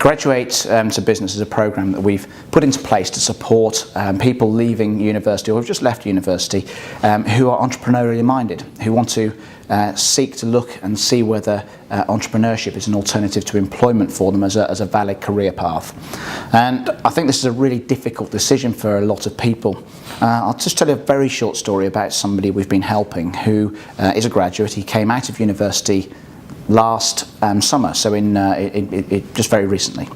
Graduate2Business is a program that we've put into place to support people leaving university or who've just left university who are entrepreneurially minded, who want to seek to look and see whether entrepreneurship is an alternative to employment for them as a valid career path. And I think this is a really difficult decision for a lot of people. I'll just tell you a very short story about somebody we've been helping who is a graduate. He came out of university last summer, so just very recently,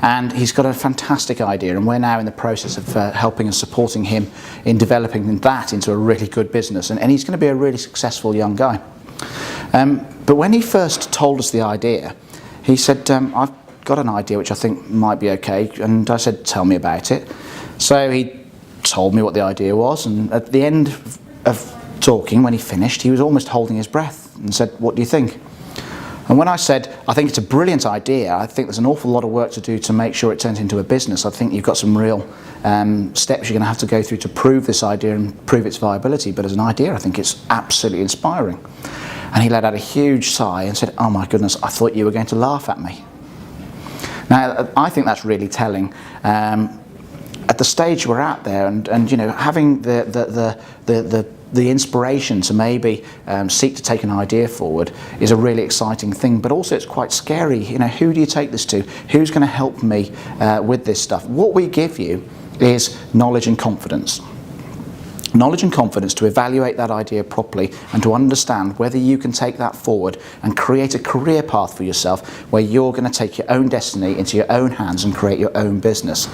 and he's got a fantastic idea, and we're now in the process of helping and supporting him in developing that into a really good business, and he's going to be a really successful young guy. But when he first told us the idea, he said, I've got an idea which I think might be okay, and I said, tell me about it. So he told me what the idea was, and at the end of talking, when he finished, he was almost holding his breath and said, what do you think? And when I said, I think it's a brilliant idea, I think there's an awful lot of work to do to make sure it turns into a business. I think you've got some real steps you're going to have to go through to prove this idea and prove its viability. But as an idea, I think it's absolutely inspiring. And he let out a huge sigh and said, oh my goodness, I thought you were going to laugh at me. Now, I think that's really telling. At the stage we're at there, and you know, having the inspiration to maybe seek to take an idea forward is a really exciting thing, but also it's quite scary. You know, who do you take this to? Who's going to help me with this stuff? What we give you is knowledge and confidence. Knowledge and confidence to evaluate that idea properly and to understand whether you can take that forward and create a career path for yourself where you're going to take your own destiny into your own hands and create your own business.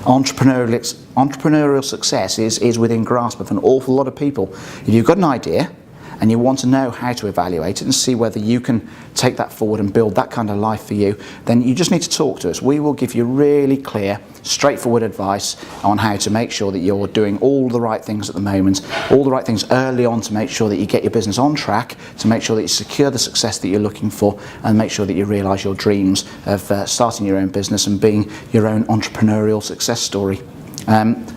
Entrepreneurial success is within grasp of an awful lot of people. If you've got an idea and you want to know how to evaluate it and see whether you can take that forward and build that kind of life for you, then you just need to talk to us. We will give you really clear, straightforward advice on how to make sure that you're doing all the right things at the moment, all the right things early on to make sure that you get your business on track, to make sure that you secure the success that you're looking for, and make sure that you realise your dreams of starting your own business and being your own entrepreneurial success story.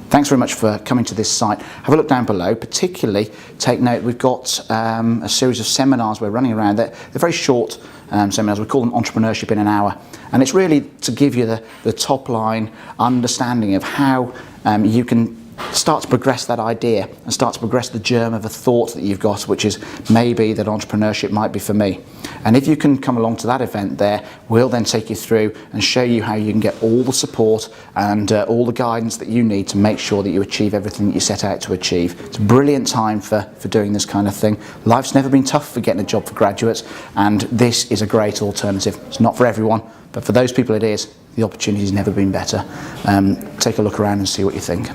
Thanks very much for coming to this site. Have a look down below. Particularly take note, we've got a series of seminars we're running around. They're very short seminars. We call them Entrepreneurship in an Hour, and it's really to give you the top line understanding of how you can start to progress that idea and start to progress the germ of a thought that you've got, which is maybe that entrepreneurship might be for me. And if you can come along to that event there, we'll then take you through and show you how you can get all the support and all the guidance that you need to make sure that you achieve everything that you set out to achieve. It's a brilliant time for doing this kind of thing. Life's never been tough for getting a job for graduates, and this is a great alternative. It's not for everyone, but for those people it is. The opportunity's never been better. Take a look around and see what you think.